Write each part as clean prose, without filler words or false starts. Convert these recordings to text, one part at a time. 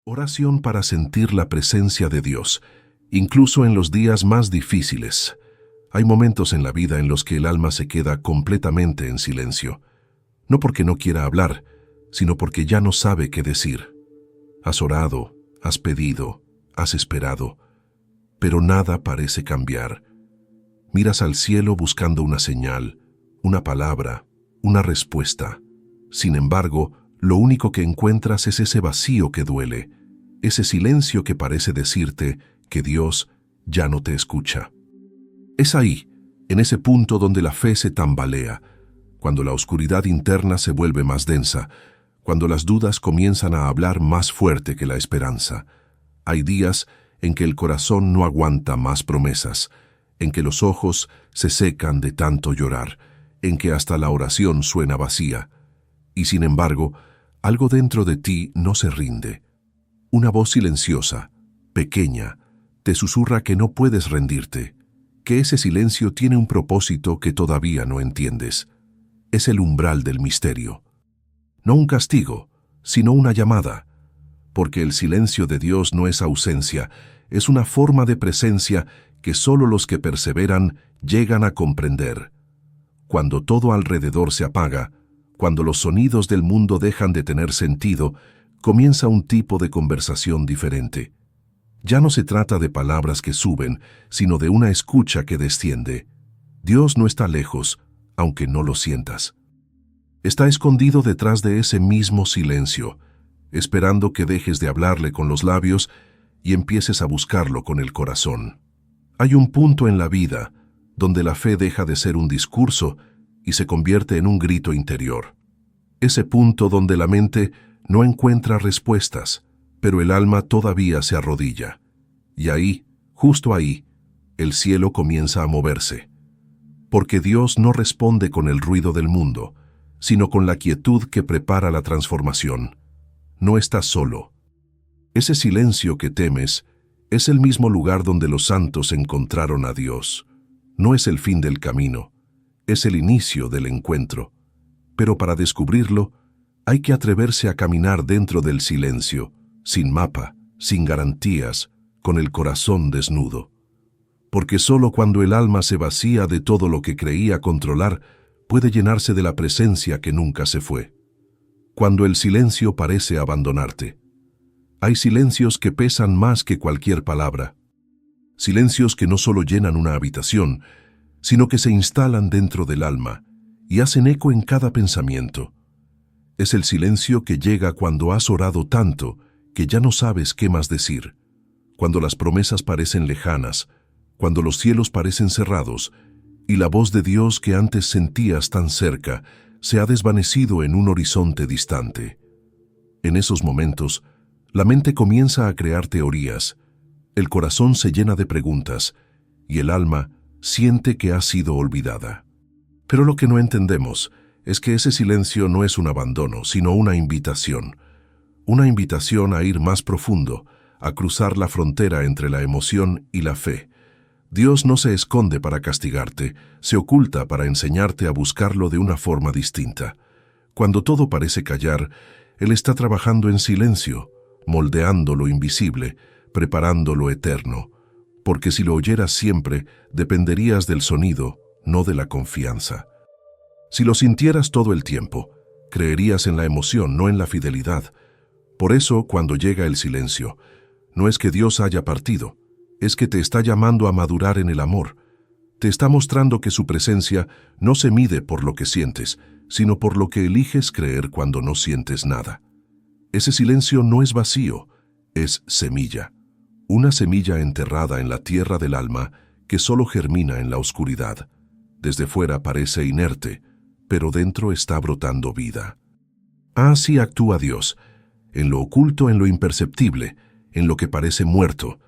Oración para sentir la presencia de Dios, incluso en los días más difíciles. Hay momentos en la vida en los que el alma se queda completamente en silencio, no porque no quiera hablar, sino porque ya no sabe qué decir. Has orado, has pedido, has esperado, pero nada parece cambiar. Miras al cielo buscando una señal, una palabra, una respuesta. Sin embargo, lo único que encuentras es ese vacío que duele, ese silencio que parece decirte que Dios ya no te escucha. Es ahí, en ese punto donde la fe se tambalea, cuando la oscuridad interna se vuelve más densa, cuando las dudas comienzan a hablar más fuerte que la esperanza. Hay días en que el corazón no aguanta más promesas, en que los ojos se secan de tanto llorar, en que hasta la oración suena vacía. Y sin embargo, algo dentro de ti no se rinde. Una voz silenciosa, pequeña, te susurra que no puedes rendirte, que ese silencio tiene un propósito que todavía no entiendes. Es el umbral del misterio. No un castigo, sino una llamada, porque el silencio de Dios no es ausencia, es una forma de presencia que solo los que perseveran llegan a comprender. Cuando todo alrededor se apaga, cuando los sonidos del mundo dejan de tener sentido, comienza un tipo de conversación diferente. Ya no se trata de palabras que suben, sino de una escucha que desciende. Dios no está lejos, aunque no lo sientas. Está escondido detrás de ese mismo silencio, esperando que dejes de hablarle con los labios y empieces a buscarlo con el corazón. Hay un punto en la vida donde la fe deja de ser un discurso y se convierte en un grito interior. Ese punto donde la mente no encuentra respuestas, pero el alma todavía se arrodilla. Y ahí, justo ahí, el cielo comienza a moverse. Porque Dios no responde con el ruido del mundo, sino con la quietud que prepara la transformación. No estás solo. Ese silencio que temes es el mismo lugar donde los santos encontraron a Dios. No es el fin del camino, es el inicio del encuentro. Pero para descubrirlo, hay que atreverse a caminar dentro del silencio, sin mapa, sin garantías, con el corazón desnudo. Porque solo cuando el alma se vacía de todo lo que creía controlar, puede llenarse de la presencia que nunca se fue. Cuando el silencio parece abandonarte. Hay silencios que pesan más que cualquier palabra. Silencios que no solo llenan una habitación, sino que se instalan dentro del alma y hacen eco en cada pensamiento. Es el silencio que llega cuando has orado tanto que ya no sabes qué más decir, cuando las promesas parecen lejanas, cuando los cielos parecen cerrados y la voz de Dios que antes sentías tan cerca se ha desvanecido en un horizonte distante. En esos momentos, la mente comienza a crear teorías, el corazón se llena de preguntas y el alma siente que ha sido olvidada. Pero lo que no entendemos es que ese silencio no es un abandono, sino una invitación a ir más profundo, a cruzar la frontera entre la emoción y la fe. Dios no se esconde para castigarte, se oculta para enseñarte a buscarlo de una forma distinta. Cuando todo parece callar, Él está trabajando en silencio, moldeando lo invisible, preparando lo eterno, porque si lo oyeras siempre, dependerías del sonido, no de la confianza. Si lo sintieras todo el tiempo, creerías en la emoción, no en la fidelidad. Por eso, cuando llega el silencio, no es que Dios haya partido, es que te está llamando a madurar en el amor. Te está mostrando que su presencia no se mide por lo que sientes, sino por lo que eliges creer cuando no sientes nada. Ese silencio no es vacío, es semilla. Una semilla enterrada en la tierra del alma que solo germina en la oscuridad. Desde fuera parece inerte, pero dentro está brotando vida. Así actúa Dios, en lo oculto, en lo imperceptible, en lo que parece muerto,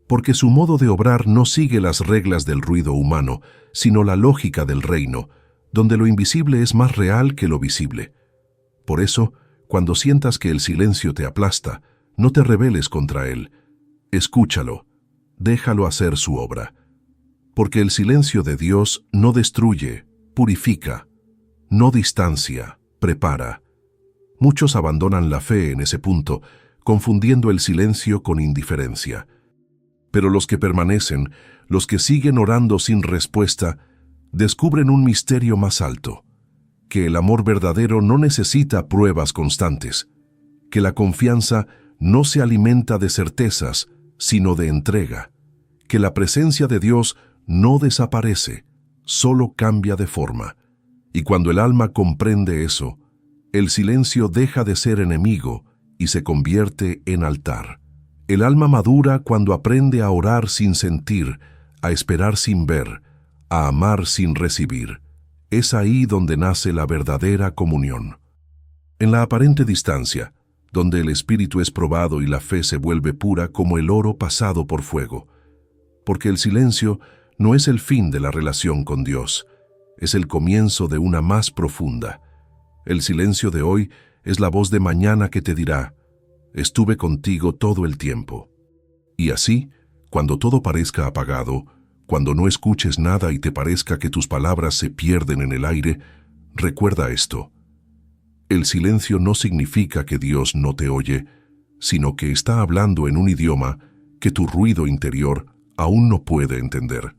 porque su modo de obrar no sigue las reglas del ruido humano, sino la lógica del reino, donde lo invisible es más real que lo visible. Por eso, cuando sientas que el silencio te aplasta, no te rebeles contra él. Escúchalo, déjalo hacer su obra. Porque el silencio de Dios no destruye, purifica, no distancia, prepara. Muchos abandonan la fe en ese punto, confundiendo el silencio con indiferencia. Pero los que permanecen, los que siguen orando sin respuesta, descubren un misterio más alto, que el amor verdadero no necesita pruebas constantes, que la confianza no se alimenta de certezas, sino de entrega, que la presencia de Dios no desaparece, solo cambia de forma. Y cuando el alma comprende eso, el silencio deja de ser enemigo y se convierte en altar. El alma madura cuando aprende a orar sin sentir, a esperar sin ver, a amar sin recibir. Es ahí donde nace la verdadera comunión. En la aparente distancia, donde el espíritu es probado y la fe se vuelve pura como el oro pasado por fuego. Porque el silencio no es el fin de la relación con Dios, es el comienzo de una más profunda. El silencio de hoy es la voz de mañana que te dirá: estuve contigo todo el tiempo. Y así, cuando todo parezca apagado, cuando no escuches nada y te parezca que tus palabras se pierden en el aire, recuerda esto. El silencio no significa que Dios no te oye, sino que está hablando en un idioma que tu ruido interior aún no puede entender.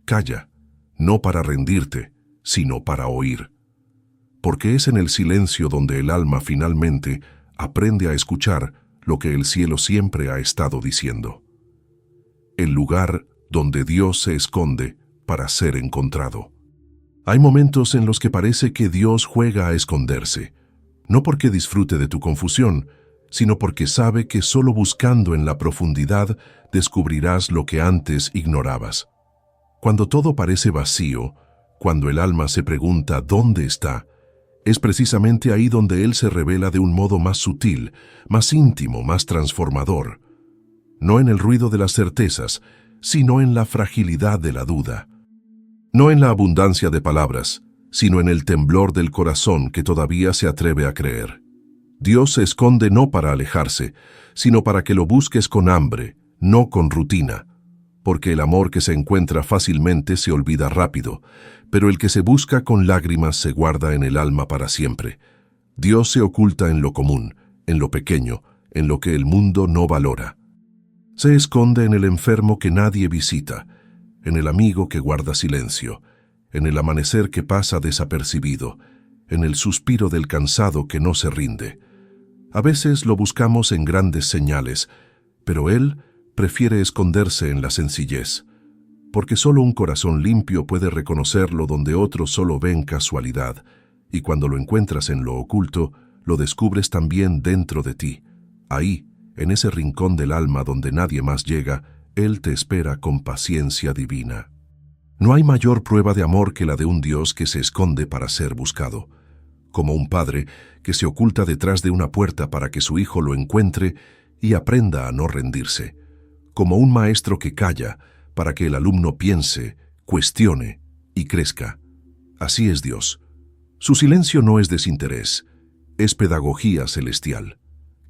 Calla, no para rendirte, sino para oír. Porque es en el silencio donde el alma finalmente aprende a escuchar lo que el cielo siempre ha estado diciendo. El lugar donde Dios se esconde para ser encontrado. Hay momentos en los que parece que Dios juega a esconderse, no porque disfrute de tu confusión, sino porque sabe que solo buscando en la profundidad descubrirás lo que antes ignorabas. Cuando todo parece vacío, cuando el alma se pregunta ¿dónde está?, es precisamente ahí donde Él se revela de un modo más sutil, más íntimo, más transformador. No en el ruido de las certezas, sino en la fragilidad de la duda. No en la abundancia de palabras, sino en el temblor del corazón que todavía se atreve a creer. Dios se esconde no para alejarse, sino para que lo busques con hambre, no con rutina. Porque el amor que se encuentra fácilmente se olvida rápido, pero el que se busca con lágrimas se guarda en el alma para siempre. Dios se oculta en lo común, en lo pequeño, en lo que el mundo no valora. Se esconde en el enfermo que nadie visita, en el amigo que guarda silencio, en el amanecer que pasa desapercibido, en el suspiro del cansado que no se rinde. A veces lo buscamos en grandes señales, pero Él prefiere esconderse en la sencillez, porque solo un corazón limpio puede reconocerlo donde otros solo ven casualidad, y cuando lo encuentras en lo oculto, lo descubres también dentro de ti. Ahí, en ese rincón del alma donde nadie más llega, Él te espera con paciencia divina. No hay mayor prueba de amor que la de un Dios que se esconde para ser buscado, como un padre que se oculta detrás de una puerta para que su hijo lo encuentre y aprenda a no rendirse, como un maestro que calla para que el alumno piense, cuestione y crezca. Así es Dios. Su silencio no es desinterés, es pedagogía celestial.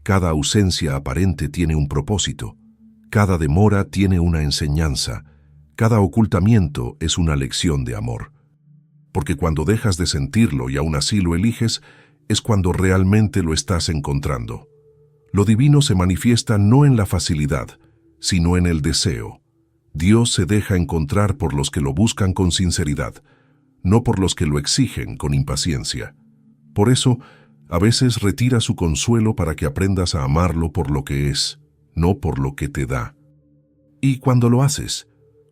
Cada ausencia aparente tiene un propósito, cada demora tiene una enseñanza, cada ocultamiento es una lección de amor. Porque cuando dejas de sentirlo y aún así lo eliges, es cuando realmente lo estás encontrando. Lo divino se manifiesta no en la facilidad, sino en el deseo. Dios se deja encontrar por los que lo buscan con sinceridad, no por los que lo exigen con impaciencia. Por eso, a veces retira su consuelo para que aprendas a amarlo por lo que es, no por lo que te da. Y cuando lo haces,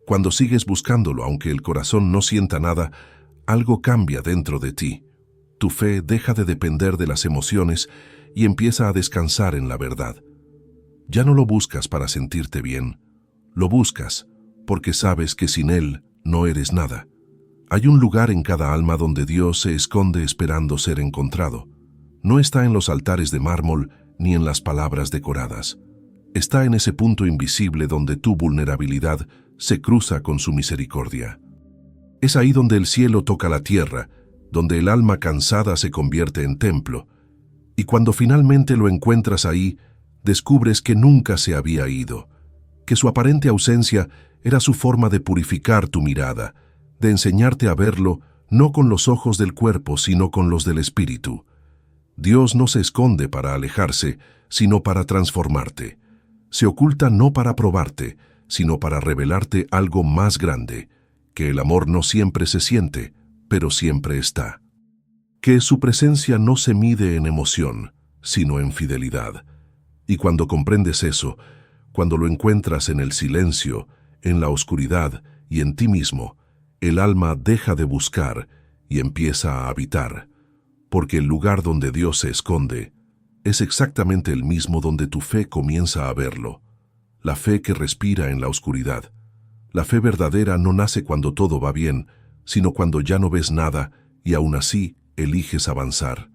cuando sigues buscándolo aunque el corazón no sienta nada, algo cambia dentro de ti. Tu fe deja de depender de las emociones y empieza a descansar en la verdad. Ya no lo buscas para sentirte bien, lo buscas porque sabes que sin Él no eres nada. Hay un lugar en cada alma donde Dios se esconde esperando ser encontrado. No está en los altares de mármol ni en las palabras decoradas. Está en ese punto invisible donde tu vulnerabilidad se cruza con su misericordia. Es ahí donde el cielo toca la tierra, donde el alma cansada se convierte en templo, y cuando finalmente lo encuentras ahí, descubres que nunca se había ido, que su aparente ausencia era su forma de purificar tu mirada, de enseñarte a verlo no con los ojos del cuerpo, sino con los del espíritu. Dios no se esconde para alejarse, sino para transformarte. Se oculta no para probarte, sino para revelarte algo más grande, que el amor no siempre se siente, pero siempre está. Que su presencia no se mide en emoción, sino en fidelidad. Y cuando comprendes eso, cuando lo encuentras en el silencio, en la oscuridad y en ti mismo, el alma deja de buscar y empieza a habitar, porque el lugar donde Dios se esconde es exactamente el mismo donde tu fe comienza a verlo. La fe que respira en la oscuridad. La fe verdadera no nace cuando todo va bien, sino cuando ya no ves nada y aún así eliges avanzar.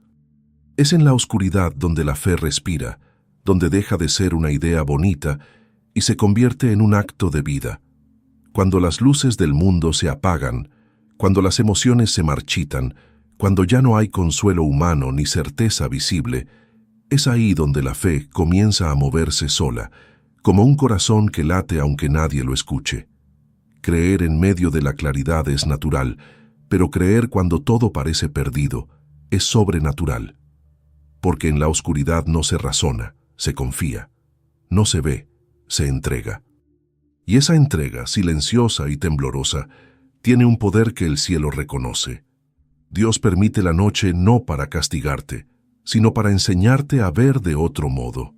Es en la oscuridad donde la fe respira, donde deja de ser una idea bonita y se convierte en un acto de vida. Cuando las luces del mundo se apagan, cuando las emociones se marchitan, cuando ya no hay consuelo humano ni certeza visible, es ahí donde la fe comienza a moverse sola, como un corazón que late aunque nadie lo escuche. Creer en medio de la claridad es natural, pero creer cuando todo parece perdido es sobrenatural. Porque en la oscuridad no se razona, se confía, no se ve, se entrega. Y esa entrega, silenciosa y temblorosa, tiene un poder que el cielo reconoce. Dios permite la noche no para castigarte, sino para enseñarte a ver de otro modo.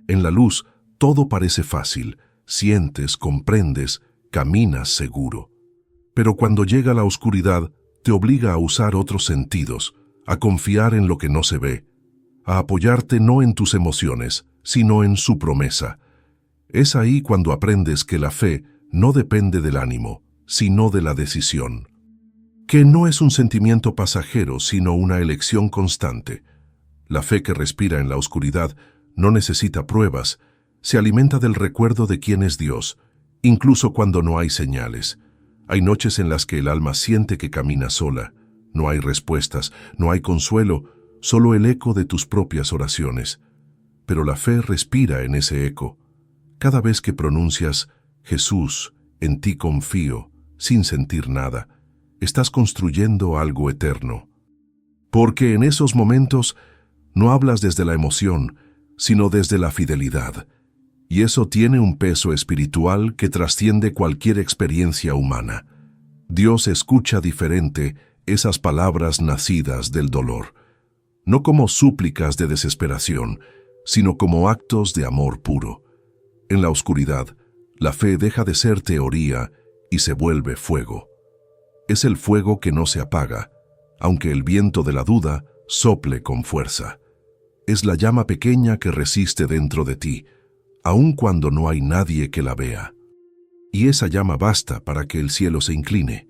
En la luz todo parece fácil, sientes, comprendes, caminas seguro. Pero cuando llega la oscuridad, te obliga a usar otros sentidos, a confiar en lo que no se ve, a apoyarte no en tus emociones, sino en su promesa. Es ahí cuando aprendes que la fe no depende del ánimo, sino de la decisión. Que no es un sentimiento pasajero, sino una elección constante. La fe que respira en la oscuridad no necesita pruebas, se alimenta del recuerdo de quién es Dios, incluso cuando no hay señales. Hay noches en las que el alma siente que camina sola. No hay respuestas, no hay consuelo, solo el eco de tus propias oraciones. Pero la fe respira en ese eco. Cada vez que pronuncias Jesús, en ti confío, sin sentir nada, estás construyendo algo eterno. Porque en esos momentos no hablas desde la emoción, sino desde la fidelidad. Y eso tiene un peso espiritual que trasciende cualquier experiencia humana. Dios escucha diferente esas palabras nacidas del dolor, no como súplicas de desesperación, sino como actos de amor puro. En la oscuridad, la fe deja de ser teoría y se vuelve fuego. Es el fuego que no se apaga, aunque el viento de la duda sople con fuerza. Es la llama pequeña que resiste dentro de ti, aun cuando no hay nadie que la vea. Y esa llama basta para que el cielo se incline,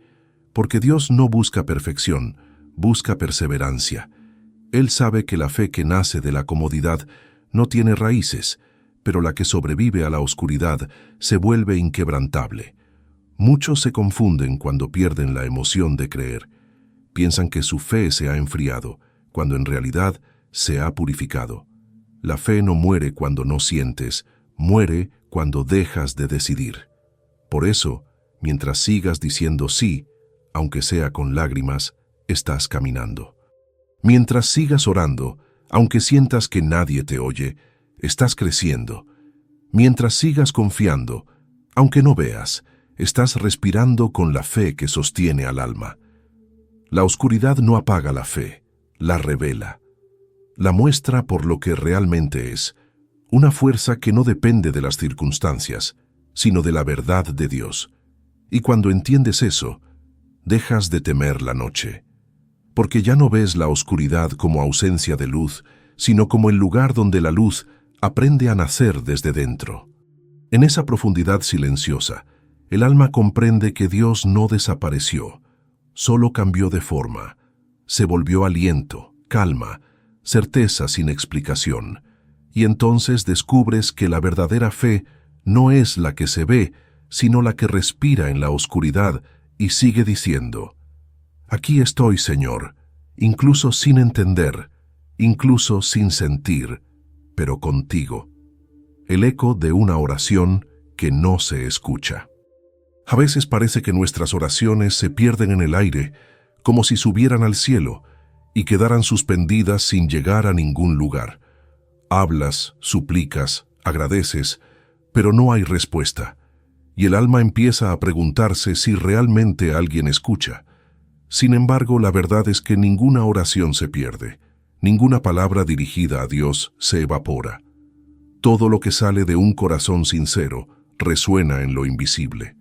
porque Dios no busca perfección, busca perseverancia. Él sabe que la fe que nace de la comodidad no tiene raíces, pero la que sobrevive a la oscuridad se vuelve inquebrantable. Muchos se confunden cuando pierden la emoción de creer. Piensan que su fe se ha enfriado, cuando en realidad se ha purificado. La fe no muere cuando no sientes, muere cuando dejas de decidir. Por eso, mientras sigas diciendo sí, aunque sea con lágrimas, estás caminando. Mientras sigas orando, aunque sientas que nadie te oye, estás creciendo. Mientras sigas confiando, aunque no veas, estás respirando con la fe que sostiene al alma. La oscuridad no apaga la fe, la revela. La muestra por lo que realmente es, una fuerza que no depende de las circunstancias, sino de la verdad de Dios. Y cuando entiendes eso, dejas de temer la noche, porque ya no ves la oscuridad como ausencia de luz, sino como el lugar donde la luz aprende a nacer desde dentro. En esa profundidad silenciosa, el alma comprende que Dios no desapareció, solo cambió de forma, se volvió aliento, calma, certeza sin explicación, y entonces descubres que la verdadera fe no es la que se ve, sino la que respira en la oscuridad y sigue diciendo: aquí estoy, Señor, incluso sin entender, incluso sin sentir, pero contigo. El eco de una oración que no se escucha. A veces parece que nuestras oraciones se pierden en el aire, como si subieran al cielo y quedaran suspendidas sin llegar a ningún lugar. Hablas, suplicas, agradeces, pero no hay respuesta. Y el alma empieza a preguntarse si realmente alguien escucha. Sin embargo, la verdad es que ninguna oración se pierde, ninguna palabra dirigida a Dios se evapora. Todo lo que sale de un corazón sincero resuena en lo invisible.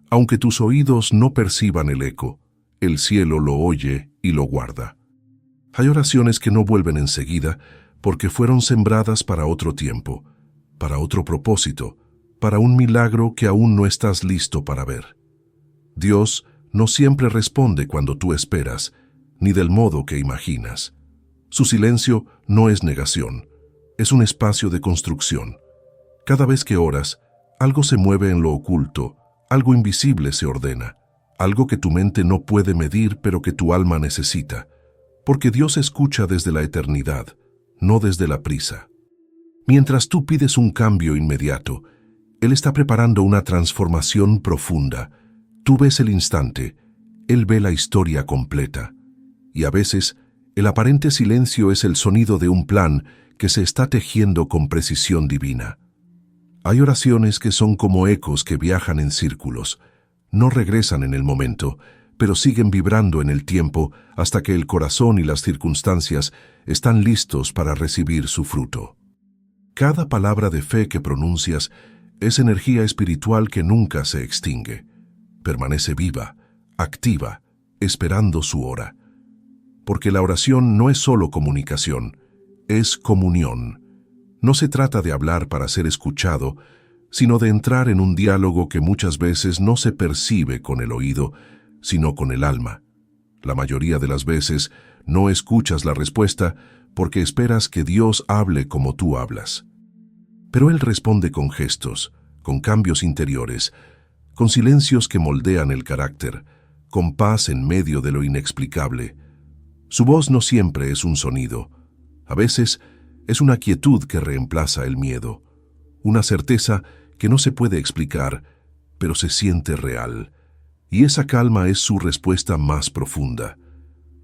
Aunque tus oídos no perciban el eco, el cielo lo oye y lo guarda. Hay oraciones que no vuelven enseguida porque fueron sembradas para otro tiempo, para otro propósito, para un milagro que aún no estás listo para ver. Dios no siempre responde cuando tú esperas, ni del modo que imaginas. Su silencio no es negación, es un espacio de construcción. Cada vez que oras, algo se mueve en lo oculto, algo invisible se ordena, algo que tu mente no puede medir pero que tu alma necesita, porque Dios escucha desde la eternidad, no desde la prisa. Mientras tú pides un cambio inmediato, Él está preparando una transformación profunda. Tú ves el instante, Él ve la historia completa. Y a veces, el aparente silencio es el sonido de un plan que se está tejiendo con precisión divina. Hay oraciones que son como ecos que viajan en círculos. No regresan en el momento, pero siguen vibrando en el tiempo hasta que el corazón y las circunstancias están listos para recibir su fruto. Cada palabra de fe que pronuncias es energía espiritual que nunca se extingue. Permanece viva, activa, esperando su hora. Porque la oración no es solo comunicación, es comunión. No se trata de hablar para ser escuchado, sino de entrar en un diálogo que muchas veces no se percibe con el oído, sino con el alma. La mayoría de las veces no escuchas la respuesta porque esperas que Dios hable como tú hablas. Pero Él responde con gestos, con cambios interiores, con silencios que moldean el carácter, con paz en medio de lo inexplicable. Su voz no siempre es un sonido. A veces es una quietud que reemplaza el miedo, una certeza que no se puede explicar, pero se siente real. Y esa calma es su respuesta más profunda.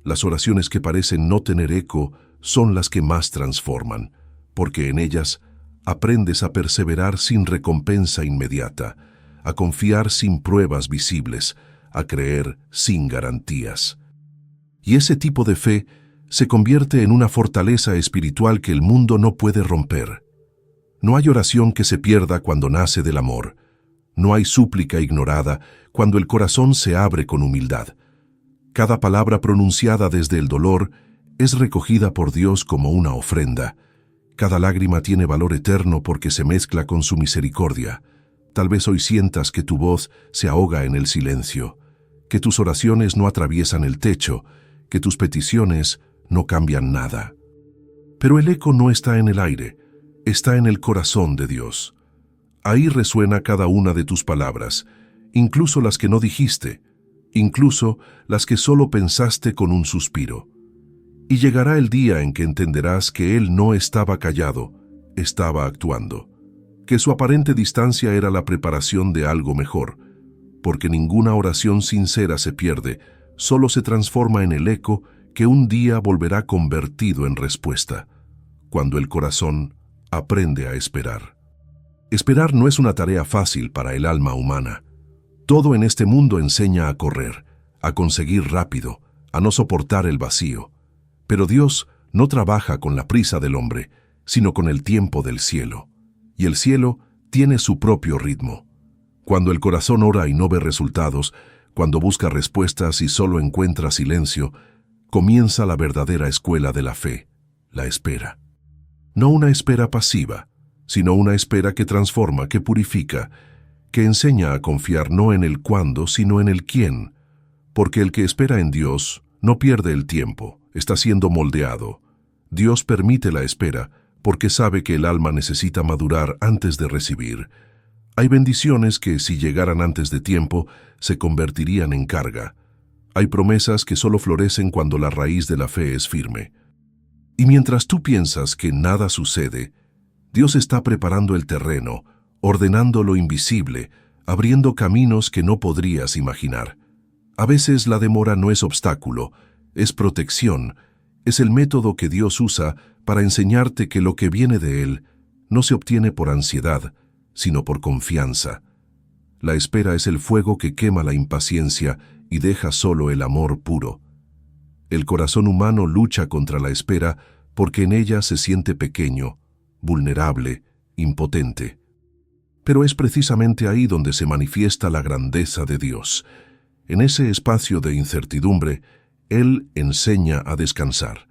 Las oraciones que parecen no tener eco son las que más transforman, porque en ellas aprendes a perseverar sin recompensa inmediata, a confiar sin pruebas visibles, a creer sin garantías. Y ese tipo de fe se convierte en una fortaleza espiritual que el mundo no puede romper. No hay oración que se pierda cuando nace del amor. No hay súplica ignorada cuando el corazón se abre con humildad. Cada palabra pronunciada desde el dolor es recogida por Dios como una ofrenda. Cada lágrima tiene valor eterno porque se mezcla con su misericordia. Tal vez hoy sientas que tu voz se ahoga en el silencio, que tus oraciones no atraviesan el techo, que tus peticiones no cambian nada. Pero el eco no está en el aire, está en el corazón de Dios. Ahí resuena cada una de tus palabras, incluso las que no dijiste, incluso las que solo pensaste con un suspiro. Y llegará el día en que entenderás que Él no estaba callado, estaba actuando, que su aparente distancia era la preparación de algo mejor, porque ninguna oración sincera se pierde, solo se transforma en el eco que un día volverá convertido en respuesta, cuando el corazón aprende a esperar. Esperar no es una tarea fácil para el alma humana. Todo en este mundo enseña a correr, a conseguir rápido, a no soportar el vacío. Pero Dios no trabaja con la prisa del hombre, sino con el tiempo del cielo. Y el cielo tiene su propio ritmo. Cuando el corazón ora y no ve resultados, cuando busca respuestas y solo encuentra silencio, comienza la verdadera escuela de la fe, la espera. No una espera pasiva, sino una espera que transforma, que purifica, que enseña a confiar no en el cuándo, sino en el quién, porque el que espera en Dios no pierde el tiempo, está siendo moldeado. Dios permite la espera porque sabe que el alma necesita madurar antes de recibir. Hay bendiciones que, si llegaran antes de tiempo, se convertirían en carga. Hay promesas que solo florecen cuando la raíz de la fe es firme. Y mientras tú piensas que nada sucede, Dios está preparando el terreno, ordenando lo invisible, abriendo caminos que no podrías imaginar. A veces la demora no es obstáculo, es protección, es el método que Dios usa para enseñarte que lo que viene de Él no se obtiene por ansiedad, sino por confianza. La espera es el fuego que quema la impaciencia y deja solo el amor puro. El corazón humano lucha contra la espera porque en ella se siente pequeño, vulnerable, impotente. Pero es precisamente ahí donde se manifiesta la grandeza de Dios. En ese espacio de incertidumbre, Él enseña a descansar.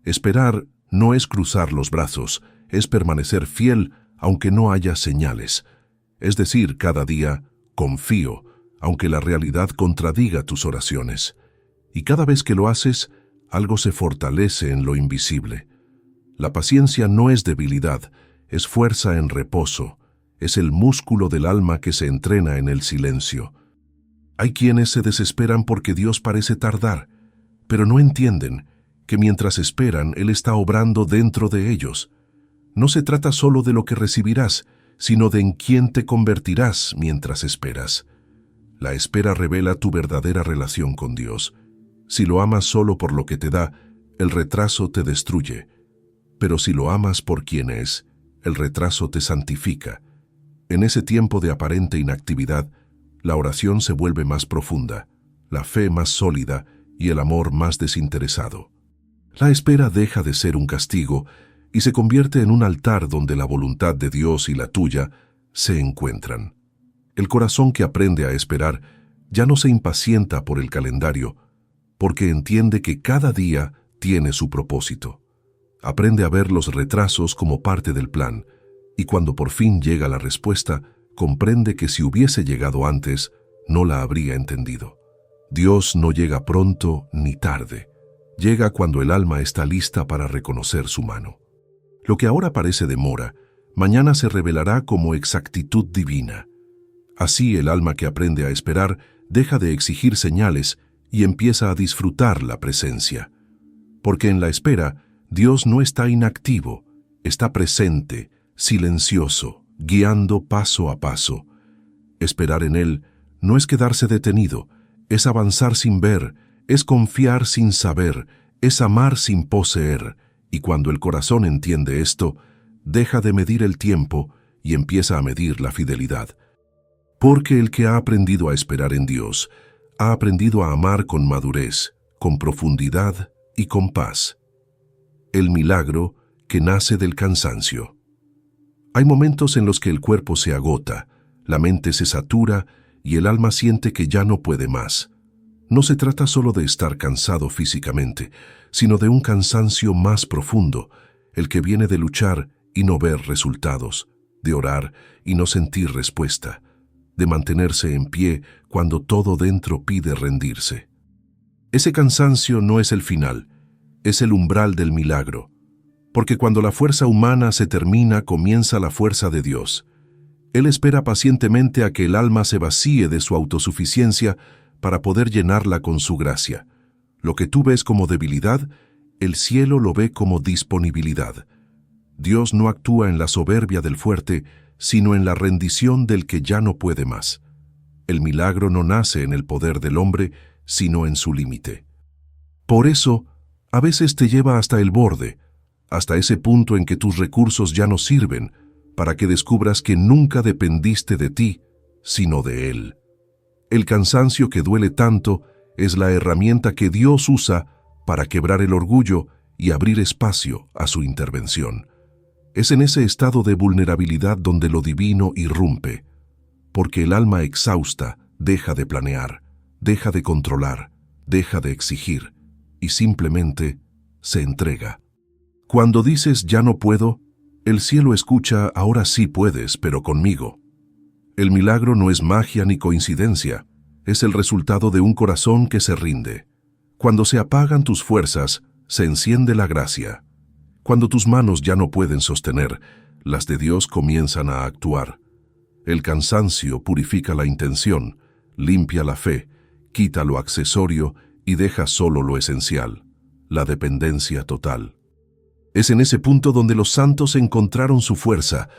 Esperar no es cruzar los brazos, es permanecer fiel aunque no haya señales. Es decir, cada día, confío, aunque la realidad contradiga tus oraciones. Y cada vez que lo haces, algo se fortalece en lo invisible. La paciencia no es debilidad, es fuerza en reposo, es el músculo del alma que se entrena en el silencio. Hay quienes se desesperan porque Dios parece tardar, pero no entienden que mientras esperan, Él está obrando dentro de ellos. No se trata solo de lo que recibirás, sino de en quién te convertirás mientras esperas. La espera revela tu verdadera relación con Dios. Si lo amas solo por lo que te da, el retraso te destruye. Pero si lo amas por quien es, el retraso te santifica. En ese tiempo de aparente inactividad, la oración se vuelve más profunda, la fe más sólida y el amor más desinteresado. La espera deja de ser un castigo y se convierte en un altar donde la voluntad de Dios y la tuya se encuentran. El corazón que aprende a esperar ya no se impacienta por el calendario, porque entiende que cada día tiene su propósito. Aprende a ver los retrasos como parte del plan, y cuando por fin llega la respuesta, comprende que si hubiese llegado antes, no la habría entendido. Dios no llega pronto ni tarde. Llega cuando el alma está lista para reconocer su mano. Lo que ahora parece demora, mañana se revelará como exactitud divina. Así el alma que aprende a esperar deja de exigir señales y empieza a disfrutar la presencia. Porque en la espera, Dios no está inactivo, está presente, silencioso, guiando paso a paso. Esperar en Él no es quedarse detenido, es avanzar sin ver, es confiar sin saber, es amar sin poseer, y cuando el corazón entiende esto, deja de medir el tiempo y empieza a medir la fidelidad. Porque el que ha aprendido a esperar en Dios, ha aprendido a amar con madurez, con profundidad y con paz. El milagro que nace del cansancio. Hay momentos en los que el cuerpo se agota, la mente se satura y el alma siente que ya no puede más. No se trata solo de estar cansado físicamente, sino de un cansancio más profundo, el que viene de luchar y no ver resultados, de orar y no sentir respuesta, de mantenerse en pie cuando todo dentro pide rendirse. Ese cansancio no es el final, es el umbral del milagro, porque cuando la fuerza humana se termina, comienza la fuerza de Dios. Él espera pacientemente a que el alma se vacíe de su autosuficiencia para poder llenarla con su gracia. Lo que tú ves como debilidad, el cielo lo ve como disponibilidad. Dios no actúa en la soberbia del fuerte, sino en la rendición del que ya no puede más. El milagro no nace en el poder del hombre, sino en su límite. Por eso, a veces te lleva hasta el borde, hasta ese punto en que tus recursos ya no sirven, para que descubras que nunca dependiste de ti, sino de Él. El cansancio que duele tanto es la herramienta que Dios usa para quebrar el orgullo y abrir espacio a su intervención. Es en ese estado de vulnerabilidad donde lo divino irrumpe, porque el alma exhausta deja de planear, deja de controlar, deja de exigir y simplemente se entrega. Cuando dices ya no puedo, el cielo escucha ahora sí puedes, pero conmigo. El milagro no es magia ni coincidencia, es el resultado de un corazón que se rinde. Cuando se apagan tus fuerzas, se enciende la gracia. Cuando tus manos ya no pueden sostener, las de Dios comienzan a actuar. El cansancio purifica la intención, limpia la fe, quita lo accesorio y deja solo lo esencial, la dependencia total. Es en ese punto donde los santos encontraron su fuerza,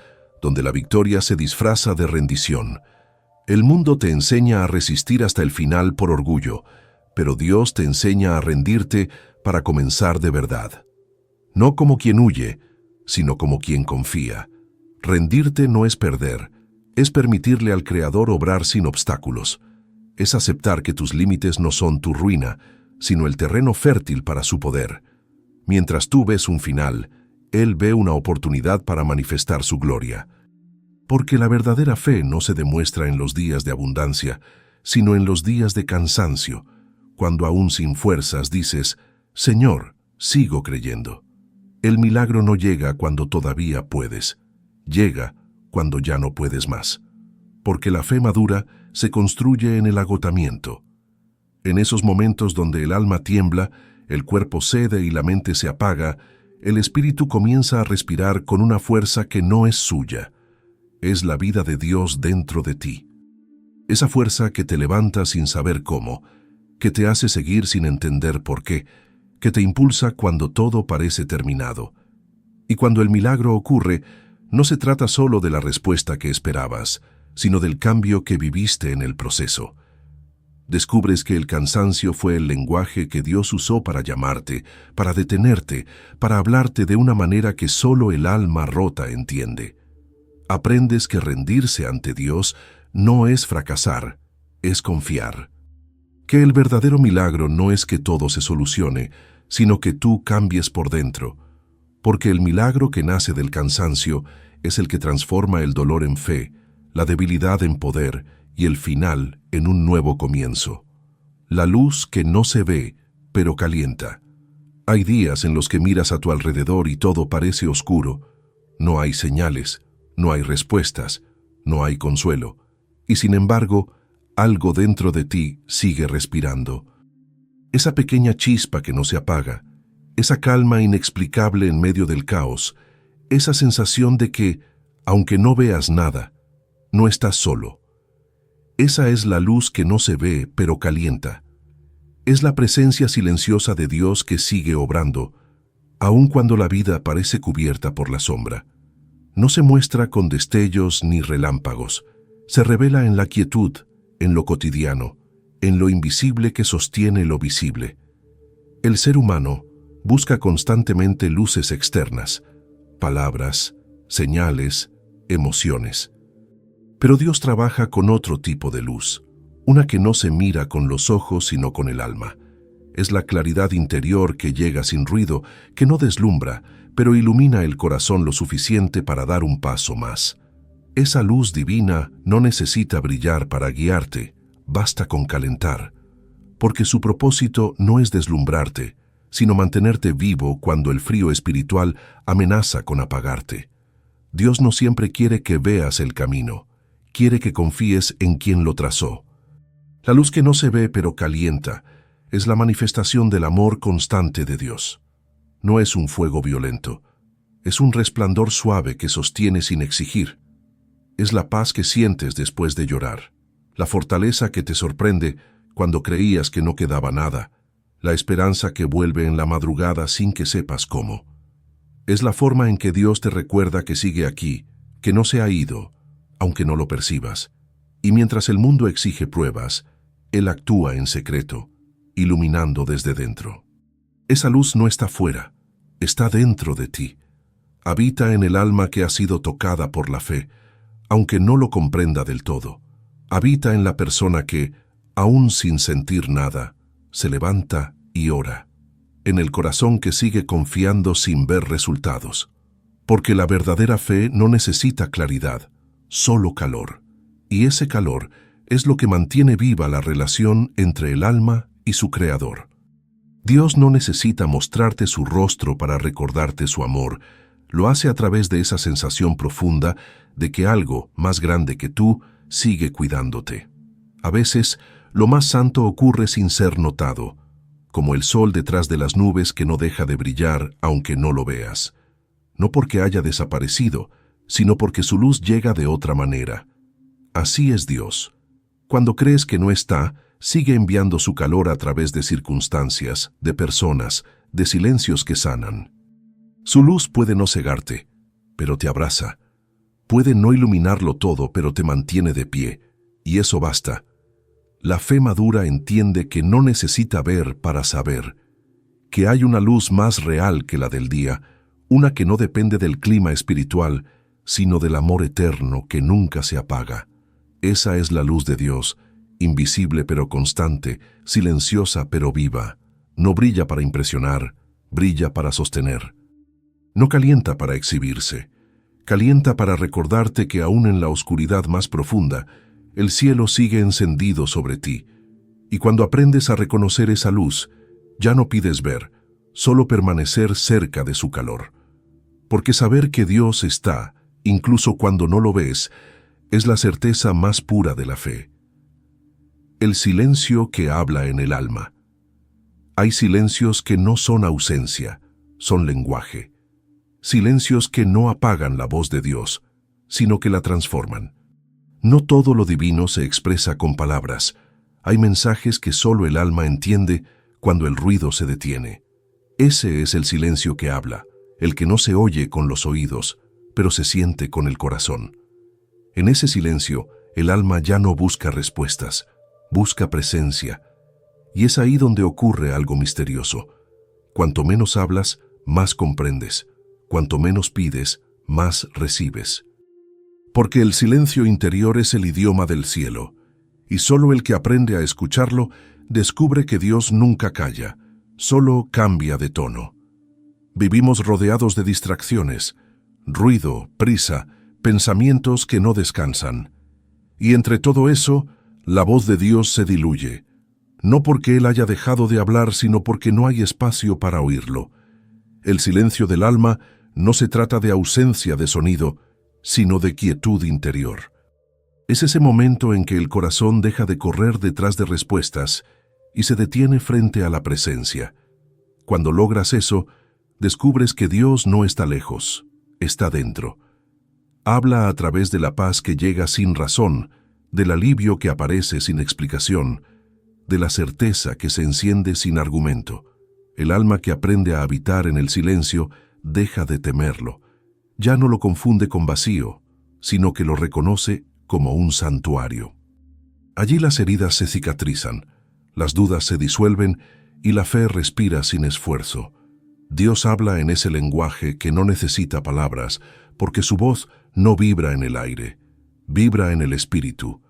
donde la victoria se disfraza de rendición. El mundo te enseña a resistir hasta el final por orgullo, pero Dios te enseña a rendirte para comenzar de verdad. no como quien huye, sino como quien confía. Rendirte no es perder, es permitirle al Creador obrar sin obstáculos. Es aceptar que tus límites no son tu ruina, sino el terreno fértil para su poder. Mientras tú ves un final, Él ve una oportunidad para manifestar su gloria. Porque la verdadera fe no se demuestra en los días de abundancia, sino en los días de cansancio, cuando aún sin fuerzas dices, Señor, sigo creyendo. El milagro no llega cuando todavía puedes, llega cuando ya no puedes más. Porque la fe madura se construye en el agotamiento. En esos momentos donde el alma tiembla, el cuerpo cede y la mente se apaga, el espíritu comienza a respirar con una fuerza que no es suya. Es la vida de Dios dentro de ti. Esa fuerza que te levanta sin saber cómo, que te hace seguir sin entender por qué, que te impulsa cuando todo parece terminado. Y cuando el milagro ocurre, no se trata solo de la respuesta que esperabas, sino del cambio que viviste en el proceso. Descubres que el cansancio fue el lenguaje que Dios usó para llamarte, para detenerte, para hablarte de una manera que solo el alma rota entiende. Aprendes que rendirse ante Dios no es fracasar, es confiar. Que el verdadero milagro no es que todo se solucione, sino que tú cambies por dentro. Porque el milagro que nace del cansancio es el que transforma el dolor en fe, la debilidad en poder y el final en un nuevo comienzo. La luz que no se ve, pero calienta. Hay días en los que miras a tu alrededor y todo parece oscuro. No hay señales, no hay respuestas, no hay consuelo. Y sin embargo, algo dentro de ti sigue respirando. Esa pequeña chispa que no se apaga, esa calma inexplicable en medio del caos, esa sensación de que, aunque no veas nada, no estás solo. Esa es la luz que no se ve, pero calienta. Es la presencia silenciosa de Dios que sigue obrando, aun cuando la vida parece cubierta por la sombra. No se muestra con destellos ni relámpagos. Se revela en la quietud, en lo cotidiano, en lo invisible que sostiene lo visible. El ser humano busca constantemente luces externas, palabras, señales, emociones. Pero Dios trabaja con otro tipo de luz, una que no se mira con los ojos sino con el alma. Es la claridad interior que llega sin ruido, que no deslumbra, pero ilumina el corazón lo suficiente para dar un paso más. Esa luz divina no necesita brillar para guiarte, basta con calentar, porque su propósito no es deslumbrarte, sino mantenerte vivo cuando el frío espiritual amenaza con apagarte. Dios no siempre quiere que veas el camino, quiere que confíes en quien lo trazó. La luz que no se ve pero calienta es la manifestación del amor constante de Dios. No es un fuego violento, es un resplandor suave que sostiene sin exigir. Es la paz que sientes después de llorar, la fortaleza que te sorprende cuando creías que no quedaba nada, la esperanza que vuelve en la madrugada sin que sepas cómo. Es la forma en que Dios te recuerda que sigue aquí, que no se ha ido, aunque no lo percibas. Y mientras el mundo exige pruebas, Él actúa en secreto, iluminando desde dentro. Esa luz no está fuera, está dentro de ti. Habita en el alma que ha sido tocada por la fe, aunque no lo comprenda del todo. Habita en la persona que, aún sin sentir nada, se levanta y ora. En el corazón que sigue confiando sin ver resultados. Porque la verdadera fe no necesita claridad, solo calor. Y ese calor es lo que mantiene viva la relación entre el alma y su Creador. Dios no necesita mostrarte su rostro para recordarte su amor. Lo hace a través de esa sensación profunda de que algo más grande que tú sigue cuidándote. A veces, lo más santo ocurre sin ser notado, como el sol detrás de las nubes que no deja de brillar aunque no lo veas. No porque haya desaparecido, sino porque su luz llega de otra manera. Así es Dios. Cuando crees que no está, sigue enviando su calor a través de circunstancias, de personas, de silencios que sanan. Su luz puede no cegarte, pero te abraza. Puede no iluminarlo todo, pero te mantiene de pie, y eso basta. La fe madura entiende que no necesita ver para saber, que hay una luz más real que la del día, una que no depende del clima espiritual, sino del amor eterno que nunca se apaga. Esa es la luz de Dios, invisible pero constante, silenciosa pero viva. No brilla para impresionar, brilla para sostener. No calienta para exhibirse, calienta para recordarte que aún en la oscuridad más profunda, el cielo sigue encendido sobre ti. Y cuando aprendes a reconocer esa luz, ya no pides ver, solo permanecer cerca de su calor. Porque saber que Dios está, incluso cuando no lo ves, es la certeza más pura de la fe. El silencio que habla en el alma. Hay silencios que no son ausencia, son lenguaje. Silencios que no apagan la voz de Dios, sino que la transforman. No todo lo divino se expresa con palabras. Hay mensajes que solo el alma entiende cuando el ruido se detiene. Ese es el silencio que habla, el que no se oye con los oídos, pero se siente con el corazón. En ese silencio, el alma ya no busca respuestas, busca presencia. Y es ahí donde ocurre algo misterioso. Cuanto menos hablas, más comprendes. Cuanto menos pides, más recibes. Porque el silencio interior es el idioma del cielo, y solo el que aprende a escucharlo descubre que Dios nunca calla, solo cambia de tono. Vivimos rodeados de distracciones, ruido, prisa, pensamientos que no descansan. Y entre todo eso, la voz de Dios se diluye, no porque Él haya dejado de hablar, sino porque no hay espacio para oírlo. El silencio del alma no se trata de ausencia de sonido, sino de quietud interior. Es ese momento en que el corazón deja de correr detrás de respuestas y se detiene frente a la presencia. Cuando logras eso, descubres que Dios no está lejos, está dentro. Habla a través de la paz que llega sin razón, del alivio que aparece sin explicación, de la certeza que se enciende sin argumento. El alma que aprende a habitar en el silencio deja de temerlo. Ya no lo confunde con vacío, sino que lo reconoce como un santuario. Allí las heridas se cicatrizan, las dudas se disuelven y la fe respira sin esfuerzo. Dios habla en ese lenguaje que no necesita palabras, porque su voz no vibra en el aire, vibra en el espíritu.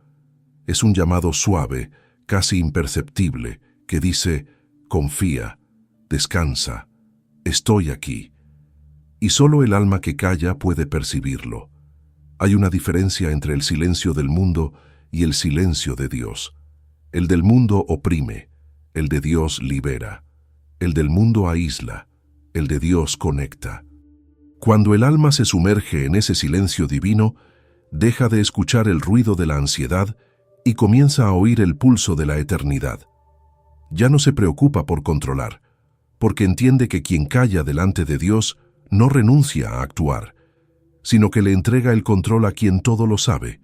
Es un llamado suave, casi imperceptible, que dice: confía, descansa, estoy aquí. Y solo el alma que calla puede percibirlo. Hay una diferencia entre el silencio del mundo y el silencio de Dios. El del mundo oprime, el de Dios libera. El del mundo aísla, el de Dios conecta. Cuando el alma se sumerge en ese silencio divino, deja de escuchar el ruido de la ansiedad y comienza a oír el pulso de la eternidad. Ya no se preocupa por controlar, porque entiende que quien calla delante de Dios no renuncia a actuar, sino que le entrega el control a quien todo lo sabe,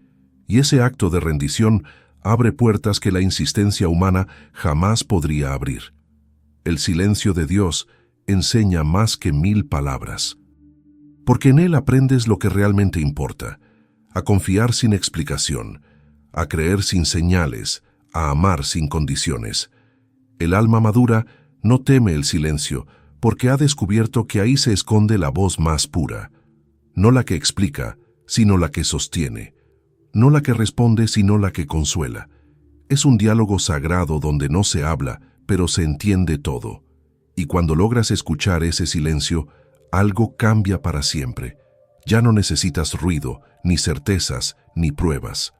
y ese acto de rendición abre puertas que la insistencia humana jamás podría abrir. El silencio de Dios enseña más que 1000 palabras, porque en él aprendes lo que realmente importa, a confiar sin explicación, a creer sin señales, a amar sin condiciones. El alma madura no teme el silencio, porque ha descubierto que ahí se esconde la voz más pura, no la que explica, sino la que sostiene, no la que responde, sino la que consuela. Es un diálogo sagrado donde no se habla, pero se entiende todo. Y cuando logras escuchar ese silencio, algo cambia para siempre. Ya no necesitas ruido, ni certezas, ni pruebas.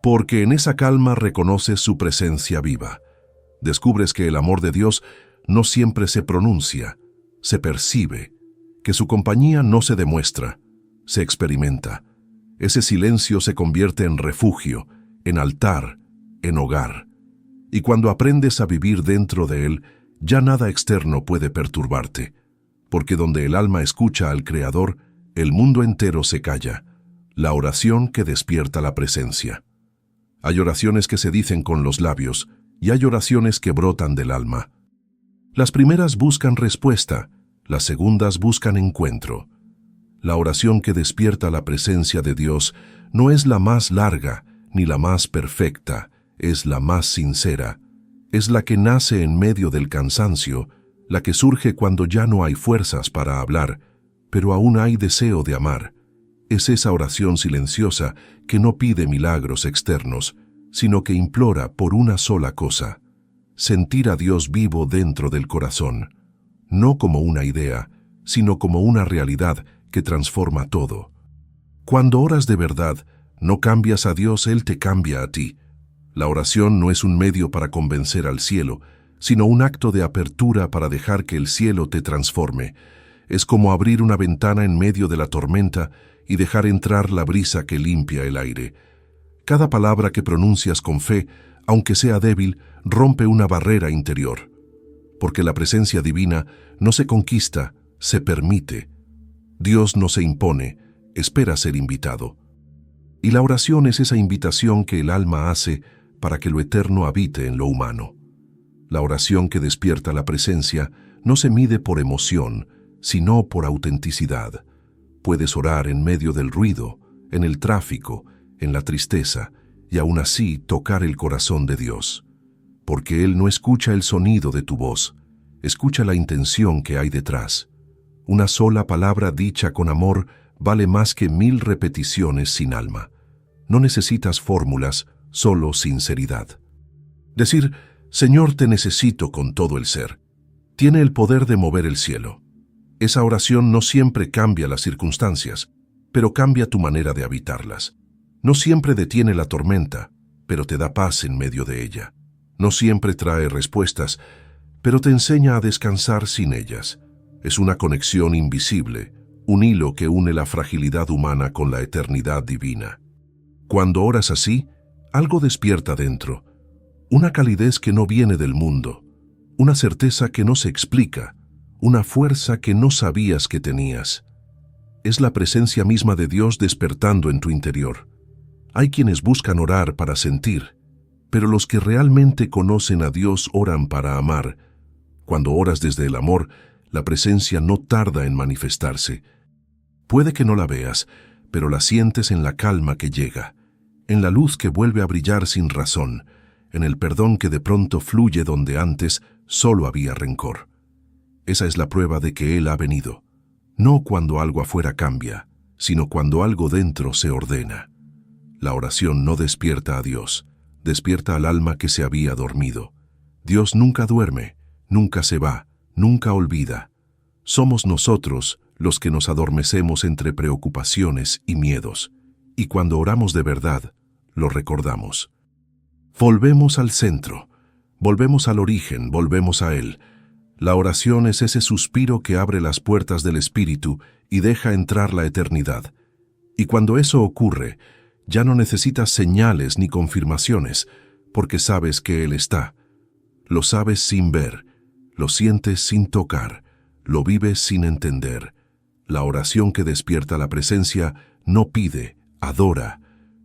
Porque en esa calma reconoces su presencia viva. Descubres que el amor de Dios no siempre se pronuncia, se percibe, que su compañía no se demuestra, se experimenta. Ese silencio se convierte en refugio, en altar, en hogar. Y cuando aprendes a vivir dentro de él, ya nada externo puede perturbarte, porque donde el alma escucha al Creador, el mundo entero se calla, la oración que despierta la presencia. Hay oraciones que se dicen con los labios y hay oraciones que brotan del alma. Las primeras buscan respuesta, las segundas buscan encuentro. La oración que despierta la presencia de Dios no es la más larga ni la más perfecta, es la más sincera. Es la que nace en medio del cansancio, la que surge cuando ya no hay fuerzas para hablar, pero aún hay deseo de amar. Es esa oración silenciosa que no pide milagros externos, sino que implora por una sola cosa: sentir a Dios vivo dentro del corazón, no como una idea, sino como una realidad que transforma todo. Cuando oras de verdad, no cambias a Dios, Él te cambia a ti. La oración no es un medio para convencer al cielo, sino un acto de apertura para dejar que el cielo te transforme. Es como abrir una ventana en medio de la tormenta y dejar entrar la brisa que limpia el aire. Cada palabra que pronuncias con fe, aunque sea débil, rompe una barrera interior. Porque la presencia divina no se conquista, se permite. Dios no se impone, espera ser invitado. Y la oración es esa invitación que el alma hace para que lo eterno habite en lo humano. La oración que despierta la presencia no se mide por emoción, sino por autenticidad. Puedes orar en medio del ruido, en el tráfico, en la tristeza, y aún así tocar el corazón de Dios. Porque Él no escucha el sonido de tu voz, escucha la intención que hay detrás. Una sola palabra dicha con amor vale más que 1000 repeticiones sin alma. No necesitas fórmulas, solo sinceridad. Decir, Señor, te necesito con todo el ser, tiene el poder de mover el cielo. Esa oración no siempre cambia las circunstancias, pero cambia tu manera de habitarlas. No siempre detiene la tormenta, pero te da paz en medio de ella. No siempre trae respuestas, pero te enseña a descansar sin ellas. Es una conexión invisible, un hilo que une la fragilidad humana con la eternidad divina. Cuando oras así, algo despierta dentro, una calidez que no viene del mundo, una certeza que no se explica, una fuerza que no sabías que tenías. Es la presencia misma de Dios despertando en tu interior. Hay quienes buscan orar para sentir, pero los que realmente conocen a Dios oran para amar. Cuando oras desde el amor, la presencia no tarda en manifestarse. Puede que no la veas, pero la sientes en la calma que llega, en la luz que vuelve a brillar sin razón, en el perdón que de pronto fluye donde antes solo había rencor. Esa es la prueba de que Él ha venido, no cuando algo afuera cambia, sino cuando algo dentro se ordena. La oración no despierta a Dios, despierta al alma que se había dormido. Dios nunca duerme, nunca se va, nunca olvida. Somos nosotros los que nos adormecemos entre preocupaciones y miedos, y cuando oramos de verdad, lo recordamos. Volvemos al centro, volvemos al origen, volvemos a Él. La oración es ese suspiro que abre las puertas del Espíritu y deja entrar la eternidad. Y cuando eso ocurre, ya no necesitas señales ni confirmaciones, porque sabes que Él está. Lo sabes sin ver, lo sientes sin tocar, lo vives sin entender. La oración que despierta la presencia no pide, adora,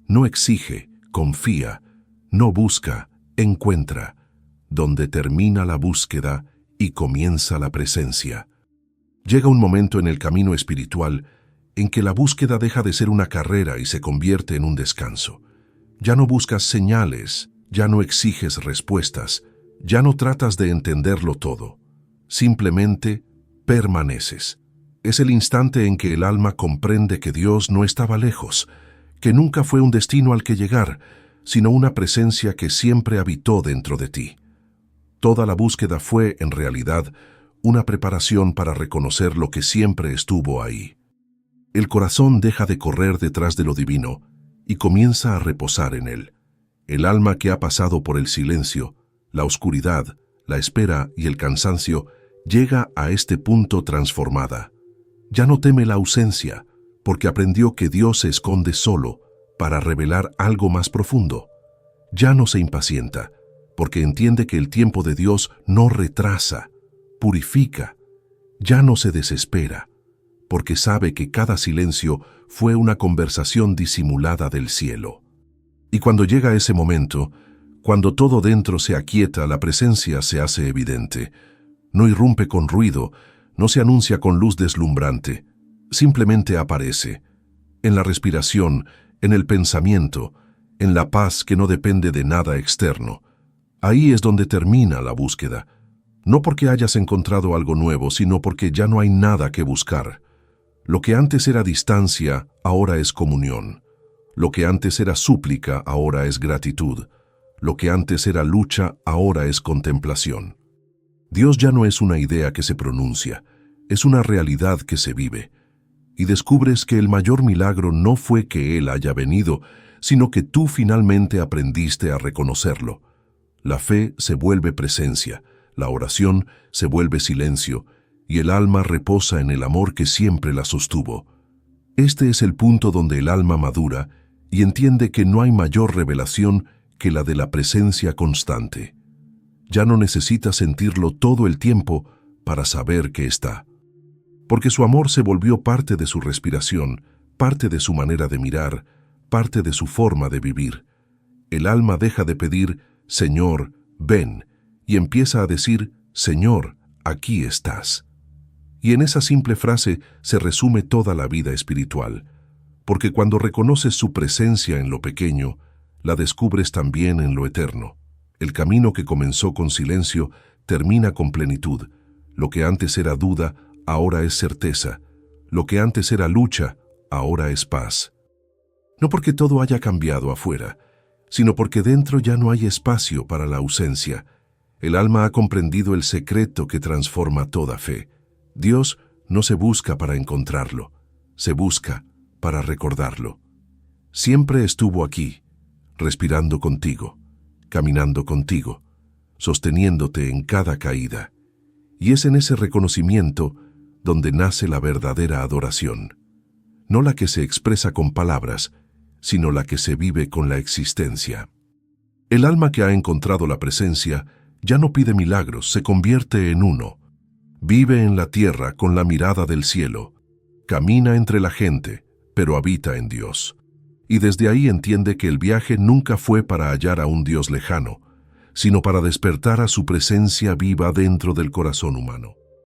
no exige, confía, no busca, encuentra. Donde termina la búsqueda y comienza la presencia. Llega un momento en el camino espiritual en que la búsqueda deja de ser una carrera y se convierte en un descanso. Ya no buscas señales, ya no exiges respuestas, ya no tratas de entenderlo todo. Simplemente permaneces. Es el instante en que el alma comprende que Dios no estaba lejos, que nunca fue un destino al que llegar, sino una presencia que siempre habitó dentro de ti. Toda la búsqueda fue, en realidad, una preparación para reconocer lo que siempre estuvo ahí. El corazón deja de correr detrás de lo divino y comienza a reposar en él. El alma que ha pasado por el silencio, la oscuridad, la espera y el cansancio llega a este punto transformada. Ya no teme la ausencia, porque aprendió que Dios se esconde solo para revelar algo más profundo. Ya no se impacienta, porque entiende que el tiempo de Dios no retrasa, purifica. Ya no se desespera, porque sabe que cada silencio fue una conversación disimulada del cielo. Y cuando llega ese momento, cuando todo dentro se aquieta, la presencia se hace evidente. No irrumpe con ruido, no se anuncia con luz deslumbrante, simplemente aparece. En la respiración, en el pensamiento, en la paz que no depende de nada externo. Ahí es donde termina la búsqueda. No porque hayas encontrado algo nuevo, sino porque ya no hay nada que buscar. Lo que antes era distancia, ahora es comunión. Lo que antes era súplica, ahora es gratitud. Lo que antes era lucha, ahora es contemplación. Dios ya no es una idea que se pronuncia, es una realidad que se vive. Y descubres que el mayor milagro no fue que Él haya venido, sino que tú finalmente aprendiste a reconocerlo. La fe se vuelve presencia, la oración se vuelve silencio, y el alma reposa en el amor que siempre la sostuvo. Este es el punto donde el alma madura y entiende que no hay mayor revelación que la de la presencia constante. Ya no necesita sentirlo todo el tiempo para saber que está. Porque su amor se volvió parte de su respiración, parte de su manera de mirar, parte de su forma de vivir. El alma deja de pedir, Señor, ven, y empieza a decir, Señor, aquí estás. Y en esa simple frase se resume toda la vida espiritual, porque cuando reconoces su presencia en lo pequeño, la descubres también en lo eterno. El camino que comenzó con silencio termina con plenitud. Lo que antes era duda, ahora es certeza. Lo que antes era lucha, ahora es paz. No porque todo haya cambiado afuera, sino porque dentro ya no hay espacio para la ausencia. El alma ha comprendido el secreto que transforma toda fe. Dios no se busca para encontrarlo, se busca para recordarlo. Siempre estuvo aquí, respirando contigo, caminando contigo, sosteniéndote en cada caída. Y es en ese reconocimiento donde nace la verdadera adoración. No la que se expresa con palabras, sino la que se vive con la existencia. El alma que ha encontrado la presencia ya no pide milagros, se convierte en uno. Vive en la tierra con la mirada del cielo, camina entre la gente, pero habita en Dios. Y desde ahí entiende que el viaje nunca fue para hallar a un Dios lejano, sino para despertar a su presencia viva dentro del corazón humano.